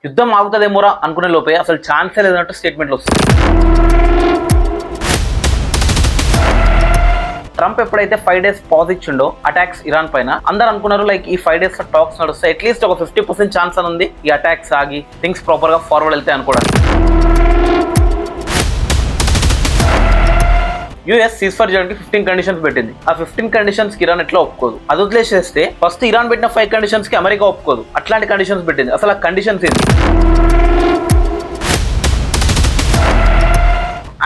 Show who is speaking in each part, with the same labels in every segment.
Speaker 1: యుద్ధం ఆగుతుందేమోరా అనుకునే లోపే అసలు ఛాన్సే లేదన్నట్టు స్టేట్మెంట్లు వస్తుంది. ట్రంప్ ఎప్పుడైతే 5 days పాజ్ ఇచ్చిండో అటాక్స్ ఇరాన్ పైన, అందరు అనుకున్నారు లైక్ ఈ 5 days టాక్స్ నడుస్తాయి, అట్లీస్ట్ ఒక 50% ఛాన్స్ అని ఉంది ఈ అటాక్స్ ఆగి థింగ్స్ ప్రాపర్ గా ఫార్వర్డ్ వెళ్తాయి అనుకోవడానికి. యూఎస్ సీజ్ ఫైర్ చేయడానికి 15 కండిషన్స్ పెట్టింది. ఆ 15 కండిషన్స్ కి ఇరాన్ ఎట్లా ఒప్పుకోదు. అది వదిలేసేస్తే ఫస్ట్ ఇరాన్ పెట్టిన 5 కండిషన్స్ కి అమెరికా ఒప్పుకోదు. అట్లాంటి కండిషన్స్ పెట్టింది. అసలు ఆ కండిషన్స్ ఏంటి?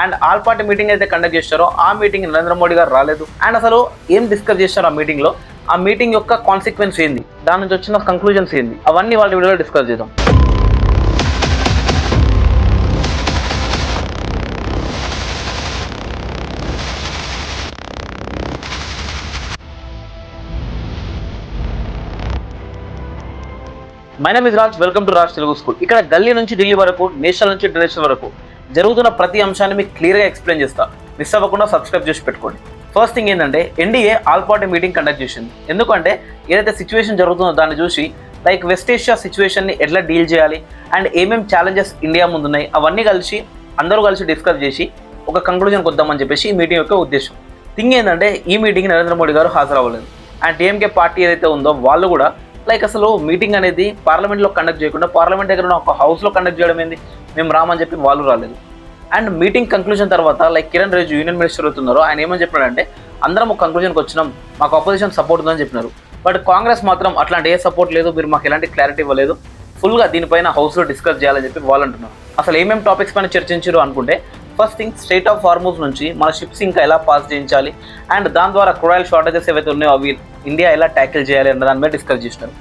Speaker 1: అండ్ ఆల్ పార్టీ మీటింగ్ అయితే కండక్ట్ చేస్తారో ఆ మీటింగ్ నరేంద్ర మోడీ గారు రాలేదు. అండ్ అసలు ఏం డిస్కస్ చేస్తారో ఆ మీటింగ్ లో, ఆ మీటింగ్ యొక్క కాన్సిక్వెన్స్ ఏంది, దాని నుంచి వచ్చిన కంక్లూజన్స్ ఏంది, అవన్నీ వాళ్ళ వీడియోలో డిస్కస్ చేద్దాం. My name is Raj, welcome to Raj Telugu school. ఇక్కడ గల్లీ నుంచి ఢిల్లీ వరకు, నేషనల్ నుంచి ఇంటర్నేషనల్ వరకు జరుగుతున్న ప్రతి అంశాన్ని మీకు క్లియర్గా ఎక్స్ప్లెయిన్ చేస్తా. మిస్ అవ్వకుండా సబ్స్క్రైబ్ చేసి పెట్టుకోండి. ఫస్ట్ థింగ్ ఏంటంటే, NDA all party meeting conduct చేసింది. ఎందుకంటే ఏదైతే సిచ్యువేషన్ జరుగుతుందో దాన్ని చూసి లైక్ వెస్ట్ ఏషియా సిచ్యువేషన్ని ఎట్లా డీల్ చేయాలి అండ్ ఏమేమి ఛాలెంజెస్ ఇండియా ముందున్నాయి అవన్నీ కలిసి అందరూ కలిసి డిస్కస్ చేసి ఒక కంక్లూజన్కి వద్దామని చెప్పేసి ఈ మీటింగ్ యొక్క ఉద్దేశం. థింగ్ ఏంటంటే, ఈ మీటింగ్ నరేంద్ర మోడీ గారు హాజరవ్వలేదు. అండ్ టీఎంకే పార్టీ ఏదైతే ఉందో వాళ్ళు కూడా లైక్ అసలు మీటింగ్ అనేది పార్లమెంట్లో కండక్ట్ చేయకుండా పార్లమెంట్ దగ్గర ఒక హౌస్లో కండక్ట్ చేయడం ఏంది, మేము రామని చెప్పి వాళ్ళు రాలేదు. అండ్ మీటింగ్ కంక్లూజన్ తర్వాత like Kiran Rijiju union minister అవుతున్నారో ఆయన ఏమని చెప్పినాడంటే, అందరం ఒక కంక్లూజన్కి వచ్చినాం, మాకు అపోజిషన్ సపోర్ట్ ఉందని చెప్పినారు. బట్ కాంగ్రెస్ మాత్రం అట్లాంటి ఏ సపోర్ట్ లేదు, మీరు మాకు ఎలాంటి క్లారిటీ ఇవ్వలేదు, ఫుల్గా దీనిపైన హౌస్లో డిస్కస్ చేయాలని చెప్పి వాళ్ళు అంటున్నారు. అసలు ఏమేమి టాపిక్స్ పైన చర్చించారు అనుకుంటే, first thing straight of Hormuz నుంచి మన షిప్స్ ఇంకా ఎలా పాస్ చేయించాలి అండ్ దాని ద్వారా క్రూడ్ ఆయిల్ షార్టేజెస్ ఏవైతే ఉన్నాయో అవి ఇండియా ఎలా ట్యాకిల్ చేయాలి అన్న దాని మీద డిస్కస్ చేసినారు.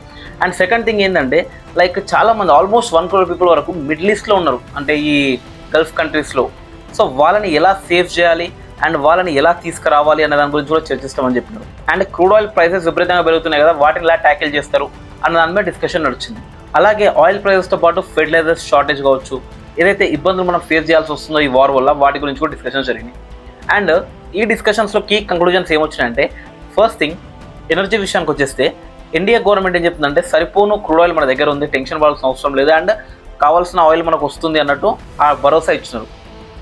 Speaker 1: అండ్ సెకండ్ థింగ్ ఏంటంటే, లైక్ చాలామంది ఆల్మోస్ట్ 1 crore పీపుల్ వరకు మిడిల్ ఈస్ట్లో ఉన్నారు, అంటే ఈ గల్ఫ్ కంట్రీస్లో. సో వాళ్ళని ఎలా సేవ్ చేయాలి అండ్ వాళ్ళని ఎలా తీసుకురావాలి అన్న దాని గురించి కూడా చర్చిస్తామని చెప్పినారు. అండ్ క్రూడ్ ఆయిల్ ప్రైసెస్ విపరీతంగా పెరుగుతున్నాయి కదా, వాటిని ఎలా ట్యాకిల్ చేస్తారు అన్న దాని మీద డిస్కషన్ నడిచింది. అలాగే ఆయిల్ ప్రైసెస్తో పాటు ఫెర్టిలైజర్స్ షార్టేజ్ కావచ్చు, ఏదైతే ఇబ్బందులు మనం ఫేస్ చేయాల్సి వస్తుందో ఈ వార్ వల్ల, వాటి గురించి కూడా డిస్కషన్స్ జరిగినాయి. అండ్ ఈ డిస్కషన్స్లో కీ కంక్లూజన్స్ ఏమొచ్చినాయంటే, ఫస్ట్ థింగ్ ఎనర్జీ విషయానికి వచ్చేస్తే ఇండియా గవర్నమెంట్ ఏం చెప్తుందంటే, సరిపోను క్రూడ్ ఆయిల్ మన దగ్గర ఉంది, టెన్షన్ పడాల్సిన అవసరం లేదు అండ్ కావాల్సిన ఆయిల్ మనకు వస్తుంది అన్నట్టు ఆ భరోసా ఇచ్చినారు.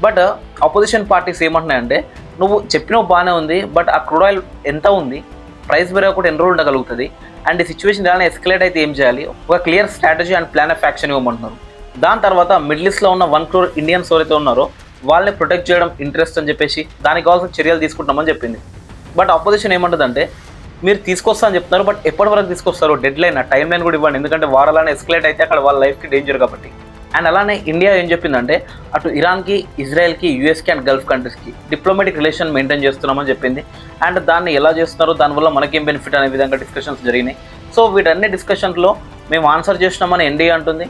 Speaker 1: బట్ అపోజిషన్ పార్టీస్ ఏమంటున్నాయంటే, నువ్వు చెప్పినవి బాగానే ఉంది, బట్ ఆ క్రూడ్ ఆయిల్ ఎంత ఉంది, ప్రైస్ పెరగకుండా ఎన్ని రోజులు ఉండగలుగుతుంది అండ్ ఈ సిచ్యువేషన్ ఎలా ఎస్కలేట్ అయితే ఏం చేయాలి, ఒక clear strategy and plan of action ఇవ్వమంటున్నారు. దాని తర్వాత మిడిల్ ఈస్ట్లో ఉన్న 1 crore ఇండియన్స్ ఎవరైతే ఉన్నారో వాళ్ళని ప్రొటెక్ట్ చేయడం ఇంట్రెస్ట్ అని చెప్పేసి దానికి కావాల్సిన చర్యలు తీసుకుంటామని చెప్పింది. బట్ అపోజిషన్ ఏమంటుందంటే, మీరు తీసుకొస్తా అని చెప్తున్నారు, బట్ ఎప్పటి వరకు తీసుకొస్తారు, డెడ్ లైన్ టైం లైన్ కూడా ఇవ్వండి, ఎందుకంటే వారాలనే ఎస్కలేట్ అయితే అక్కడ వాళ్ళ లైఫ్కి డేంజర్ కాబట్టి. అండ్ అలానే ఇండియా ఏం చెప్పిందంటే, అటు ఇరాన్కి, ఇజ్రాయెల్కి, యూఎస్కి అండ్ గల్ఫ్ కంట్రీస్కి డిప్లొమాటిక్ రిలేషన్ మెయింటైన్ చేస్తున్నామని చెప్పింది. అండ్ దాన్ని ఎలా చేస్తున్నారో దానివల్ల మనకేం బెనిఫిట్ అనే విధంగా డిస్కషన్స్ జరిగినాయి. సో వీటన్ని డిస్కషన్స్లో మేము ఆన్సర్ చేసినామని ఎన్డీఏ అంటుంది.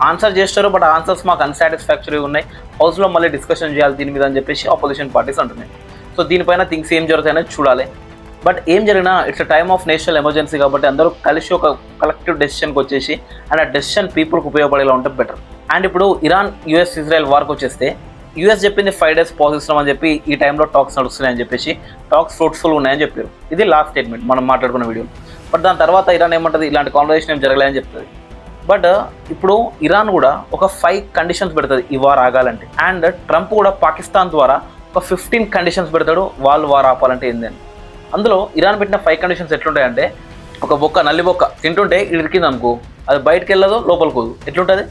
Speaker 1: ఆన్సర్ చేస్తారు, బట్ ఆన్సర్స్ మాకు అన్సాటిస్ఫాక్టరీ ఉన్నాయి, హౌస్లో మళ్ళీ డిస్కషన్ చేయాలి దీని మీద అని చెప్పేసి ఆపోజిషన్ పార్టీస్ అంటున్నాయి. సో దీనిపైన థింగ్స్ ఏం జరుగుతాయనేది చూడాలి. బట్ ఏం జరిగినా it's time of national emergency కాబట్టి అందరూ కలిసి ఒక కలెక్టివ్ డెసిషన్కి వచ్చేసి అండ్ ఆ డెసిషన్ పీపుల్కి ఉపయోగపడేలా ఉంటే బెటర్. అండ్ ఇప్పుడు ఇరాన్, యూఎస్, ఇజ్రాయెల్ వార్కి వచ్చేస్తే, యూఎస్ చెప్పింది 5 days పాజ్ ఇస్తున్నామని చెప్పి ఈ టైంలో టాక్స్ నడుస్తున్నాయని చెప్పేసి, టాక్స్ ఫ్రూట్ఫుల్ ఉన్నాయని చెప్పారు. ఇది లాస్ట్ స్టేట్మెంట్ మనం మాట్లాడుకున్న వీడియో. బట్ దాని తర్వాత ఇరాన్ ఏమంటుంది, ఇలాంటి కాన్వర్సేషన్ ఏం జరగలేదని చెప్తుంది. బట్ ఇప్పుడు ఇరాన్ కూడా ఒక 5 కండిషన్స్ పెడుతుంది ఈ వార్ ఆగాలంటే. అండ్ ట్రంప్ కూడా పాకిస్తాన్ ద్వారా ఒక 15 కండిషన్స్ పెడతాడు వాళ్ళు వార్ ఆపాలంటే ఏందని. అందులో ఇరాన్ పెట్టిన 5 కండిషన్స్ ఎట్లుంటాయంటే, ఒక బొక్క, నల్లి బొక్క తింటుంటే ఇరికింది అనుకో, అది బయటకు వెళ్ళదు, లోపలికి పోదు, ఎట్లుంటుంది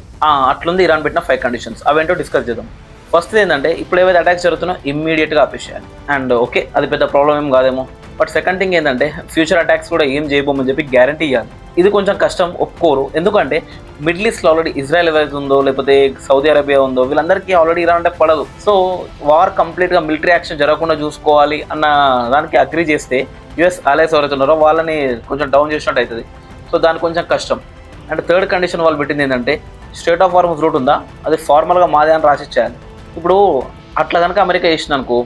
Speaker 1: అట్లుంది ఇరాన్ పెట్టిన 5 కండిషన్స్. అవేంటో డిస్కస్ చేద్దాం. ఫస్ట్ ఏంటంటే, ఇప్పుడు ఏవైతే అటాక్స్ జరుగుతున్నాయో ఇమ్మీడియట్గా ఆపేసేయాలి. అండ్ ఓకే, అది పెద్ద ప్రాబ్లం ఏం కాదేమో. బట్ సెకండ్ థింగ్ ఏంటంటే, ఫ్యూచర్ అటాక్స్ కూడా ఏం చేయబోమని చెప్పి గ్యారంటీ ఇవ్వాలి. ఇది కొంచెం కష్టం, ఒప్పుకోరు. ఎందుకంటే మిడిల్ ఈస్ట్లో ఆల్రెడీ ఇజ్రాయెల్ ఏదైతే ఉందో, లేకపోతే సౌదీ అరేబియా ఉందో, వీళ్ళందరికీ ఆల్రెడీ ఇరాన్ అంటే పడదు. సో వార్ కంప్లీట్గా మిలిటరీ యాక్షన్ జరగకుండా చూసుకోవాలి అన్న దానికి అగ్రీ చేస్తే యూఎస్ అలైస్ ఎవరైతే ఉన్నారో వాళ్ళని కొంచెం డౌన్ చేసినట్టు అవుతుంది. సో దానికి కొంచెం కష్టం. అండ్ థర్డ్ కండిషన్ వాళ్ళు పెట్టింది ఏంటంటే, స్ట్రైట్ ఆఫ్ హార్మూజ్ రూట్ ఉందా, అది ఫార్మల్గా మాదే అని రాసిచ్చేయాలి. ఇప్పుడు అట్లా కనుక అమెరికా చేసింది అనుకో,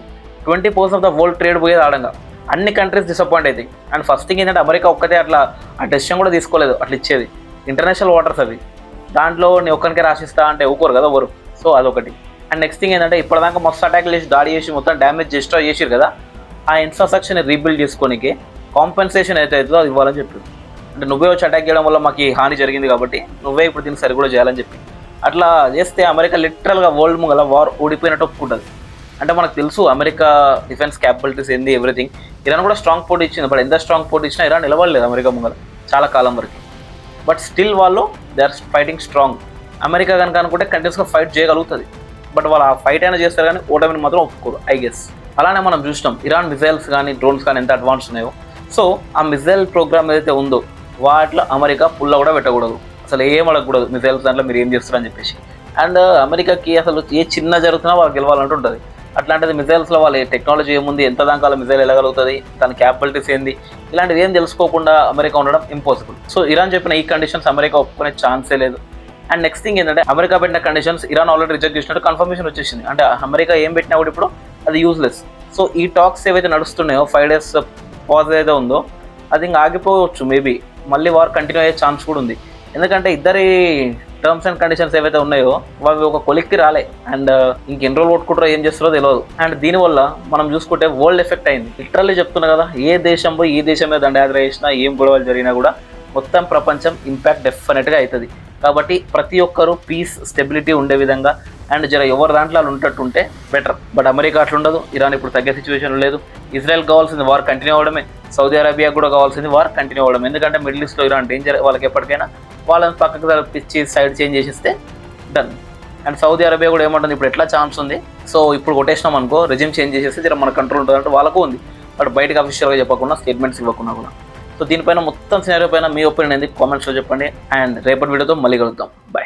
Speaker 1: 20% ఆఫ్ ద వరల్డ్ ట్రేడ్ పోయేది ఆడంగా, అన్ని కంట్రీస్ డిసప్పాయింట్ అవుతాయి. అండ్ ఫస్ట్ థింగ్ ఏంటంటే, అమెరికా ఒక్కటే అట్లా ఆ డెసిషన్ కూడా తీసుకోలేదు, అట్లా ఇచ్చేది ఇంటర్నేషనల్ వాటర్స్ అవి, దాంట్లో నీ ఒక్కరికే రాసిస్తా అంటే ఊకోరు కదా ఎవరు. సో అదొకటి. అండ్ నెక్స్ట్ థింగ్ ఏంటంటే, ఇప్పటిదాకా మస్తు అటాక్లు చేసి దాడి చేసి మొత్తం డ్యామేజ్ డిస్ట్రాయ్ చేసిరు కదా, ఆ ఇన్ఫ్రాస్ట్రక్చర్ని రీబిల్డ్ చేసుకోనికి కాంపెన్సేషన్ అయితే అవుతుందో అది ఇవ్వాలని చెప్పారు. అంటే నువ్వే వచ్చి అటాక్ చేయడం వల్ల మాకు ఈ హాని జరిగింది కాబట్టి నువ్వే ఇప్పుడు దీన్ని సరి కూడా చేయాలని చెప్పి అట్లా చేస్తే అమెరికా లిటరల్గా వరల్డ్ ముంగల వార్ ఓడిపోయినట్టు ఒప్పుకుంటుంది. అంటే మనకు తెలుసు అమెరికా డిఫెన్స్ క్యాపబిలిటీస్ ఏంది ఎవ్రీథింగ్. ఇరాన్ కూడా స్ట్రాంగ్ పోటీ ఇచ్చింది, బట్ ఎంత స్ట్రాంగ్ పోటీ ఇచ్చినా ఇరాన్ నిలబడలేదు అమెరికా ముంగల చాలా కాలం వరకు. బట్ స్టిల్ వాళ్ళు they are fighting strong. America కనుక అనుకుంటే కంటిన్యూస్గా ఫైట్ చేయగలుగుతుంది, బట్ వాళ్ళు ఆ ఫైట్ అయినా చేస్తారు కానీ ఓటమిని మాత్రం ఒప్పుకోరు ఐ గెస్. అలానే మనం చూసినాం ఇరాన్ మిజైల్స్ కానీ డ్రోన్స్ కానీ ఎంత అడ్వాన్స్ ఉన్నాయో. సో ఆ మిజైల్ ప్రోగ్రామ్ ఏదైతే ఉందో వాటిలో అమెరికా పుల్ల కూడా పెట్టకూడదు, అసలు ఏం అడగకూడదు మిజైల్స్ దాంట్లో మీరు ఏం చేస్తారని చెప్పేసి. అండ్ అమెరికాకి అసలు ఏ చిన్న జరుగుతున్నా వాళ్ళు గెలవాలంటూ ఉంటుంది. అట్లాంటిది మిజైల్స్లో వాళ్ళ టెక్నాలజీ ఏముంది, ఎంత దాకా మిజైల్ వెళ్ళగలుగుతుంది, దాని క్యాపబిలిటీస్ ఏంది, ఇలాంటివి ఏం తెలుసుకోకుండా అమెరికా ఉండడం ఇంపాసిబుల్. సో ఇరాన్ చెప్పిన ఈ కండిషన్స్ అమెరికా ఒప్పుకునే ఛాన్సే లేదు. అండ్ నెక్స్ట్ థింగ్ ఏంటంటే అమెరికా పెట్టిన కండిషన్స్ ఇరాన్ ఆల్రెడీ రిజెక్ట్ చేసినట్టు కన్ఫర్మేషన్ వచ్చేసింది. అంటే అమెరికా ఏం పెట్టినా కూడా ఇప్పుడు అది యూజ్లెస్. సో ఈ టాక్స్ ఏవైతే నడుస్తున్నాయో 5 days పాజ్ ఏదైతే ఉందో అది ఇంకా ఆగిపోవచ్చు, మేబీ మళ్ళీ వార్ కంటిన్యూ అయ్యే ఛాన్స్ కూడా ఉంది. ఎందుకంటే ఇద్దరి టర్మ్స్ అండ్ కండిషన్స్ ఏవైతే ఉన్నాయో అవి ఒక కొలిక్కి రాలే. అండ్ ఇంకెన్ని రోజులు కొట్టుకుంటారో ఏం చేస్తారో తెలియదు. అండ్ దీనివల్ల మనం చూసుకుంటే వరల్డ్ ఎఫెక్ట్ అయింది. లిటరల్లీ చెప్తున్నా కదా, ఏ దేశం పోయి ఈ దేశం మీద దండయాత్ర చేసినా ఏం గొడవలు జరిగినా కూడా మొత్తం ప్రపంచం ఇంపాక్ట్ డెఫినెట్గా అవుతుంది. కాబట్టి ప్రతి ఒక్కరూ పీస్ స్టెబిలిటీ ఉండే విధంగా అండ్ జర ఎవరి దాంట్లో ఉంటే బెటర్. బట్ అమెరికా అట్లా ఉండదు, ఇరాన్ ఇప్పుడు తగ్గే సిచ్యువేషన్ లేదు. ఇజ్రాయెల్ కావాల్సింది వార్ కంటిన్యూ అవ్వడమే, సౌదీ అరేబియా కూడా కావాల్సింది వార్ కంటిన్యూ అవ్వడం. ఎందుకంటే మిడిల్ ఈస్ట్లో ఇరాన్ డేంజర్ వాళ్ళకి, ఎప్పటికైనా వాళ్ళని పక్కకు పిచ్చి సైడ్ చేంజ్ చేసేస్తే డన్. అండ్ సౌదీ అరేబియా కూడా ఏమంటుంది, ఇప్పుడు ఎట్లా ఛాన్స్ ఉంది, సో ఇప్పుడు కొట్టేసినాం అనుకో రెజ్యూమ్ చేంజ్ చేసేస్తే జర మన కంట్రోల్ ఉంటుంది అంటే వాళ్ళకు ఉంది. బట్ బయటకు అఫీషియల్గా చెప్పకుండా స్టేట్మెంట్స్ ఇవ్వకుండా కూడా. సో దీనిపైన మొత్తం సినారియో పైన మీ ఒపీనియన్ ఏంది కామెంట్స్లో చెప్పండి. అండ్ రేపటి వీడియోతో మళ్ళీ కలుద్దాం. బాయ్.